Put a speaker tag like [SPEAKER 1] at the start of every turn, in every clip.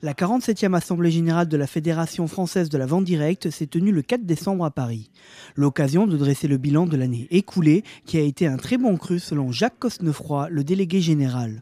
[SPEAKER 1] La 47e Assemblée générale de la Fédération française de la vente directe s'est tenue le 4 décembre à Paris. L'occasion de dresser le bilan de l'année écoulée, qui a été un très bon cru selon Jacques Cosnefroy, le délégué général.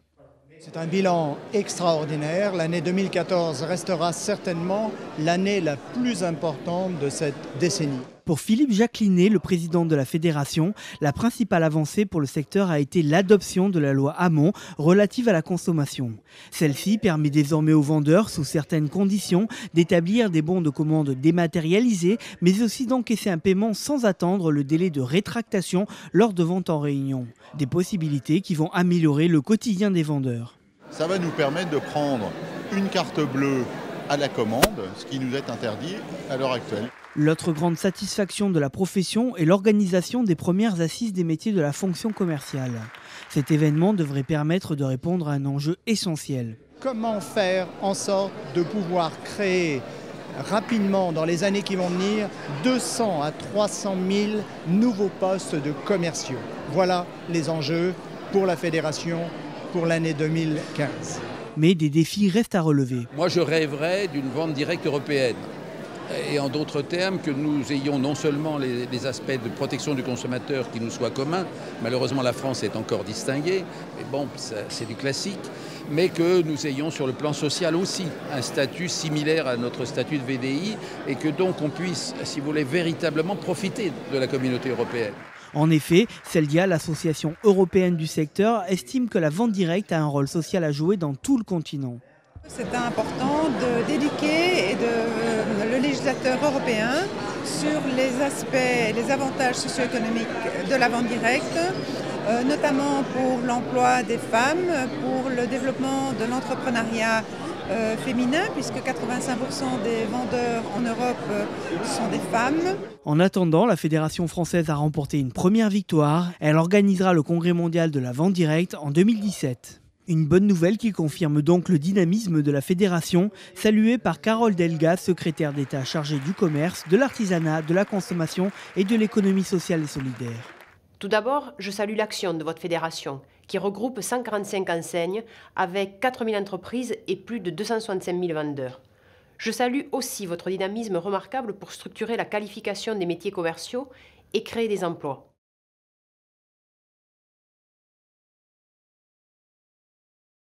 [SPEAKER 2] C'est un bilan extraordinaire. L'année 2014 restera certainement l'année la plus importante de cette décennie.
[SPEAKER 1] Pour Philippe Jacquelinet, le président de la fédération, la principale avancée pour le secteur a été l'adoption de la loi Hamon relative à la consommation. Celle-ci permet désormais aux vendeurs, sous certaines conditions, d'établir des bons de commande dématérialisés, mais aussi d'encaisser un paiement sans attendre le délai de rétractation lors de ventes en réunion. Des possibilités qui vont améliorer le quotidien des vendeurs.
[SPEAKER 3] Ça va nous permettre de prendre une carte bleue à la commande, ce qui nous est interdit à l'heure actuelle.
[SPEAKER 1] L'autre grande satisfaction de la profession est l'organisation des premières assises des métiers de la fonction commerciale. Cet événement devrait permettre de répondre à un enjeu essentiel.
[SPEAKER 2] Comment faire en sorte de pouvoir créer rapidement, dans les années qui vont venir, 200 à 300 000 nouveaux postes de commerciaux? Voilà les enjeux pour la fédération pour l'année 2015.
[SPEAKER 1] Mais des défis restent à relever.
[SPEAKER 4] Moi, je rêverais d'une vente directe européenne. Et en d'autres termes, que nous ayons non seulement les aspects de protection du consommateur qui nous soient communs, malheureusement la France est encore distinguée, mais bon, c'est du classique, mais que nous ayons sur le plan social aussi un statut similaire à notre statut de VDI et que donc on puisse, si vous voulez, véritablement profiter de la communauté européenne.
[SPEAKER 1] En effet, Celdia, l'association européenne du secteur, estime que la vente directe a un rôle social à jouer dans tout le continent.
[SPEAKER 5] C'est important d'éduquer le législateur européen sur les aspects, les avantages socio-économiques de la vente directe, notamment pour l'emploi des femmes, pour le développement de l'entrepreneuriat féminin, puisque 85% des vendeurs en Europe sont des femmes.
[SPEAKER 1] En attendant, la Fédération française a remporté une première victoire. Elle organisera le Congrès mondial de la vente directe en 2017. Une bonne nouvelle qui confirme donc le dynamisme de la fédération, saluée par Carole Delga, secrétaire d'État chargée du commerce, de l'artisanat, de la consommation et de l'économie sociale et solidaire.
[SPEAKER 6] Tout d'abord, je salue l'action de votre fédération, qui regroupe 145 enseignes avec 4000 entreprises et plus de 265 000 vendeurs. Je salue aussi votre dynamisme remarquable pour structurer la qualification des métiers commerciaux et créer des emplois.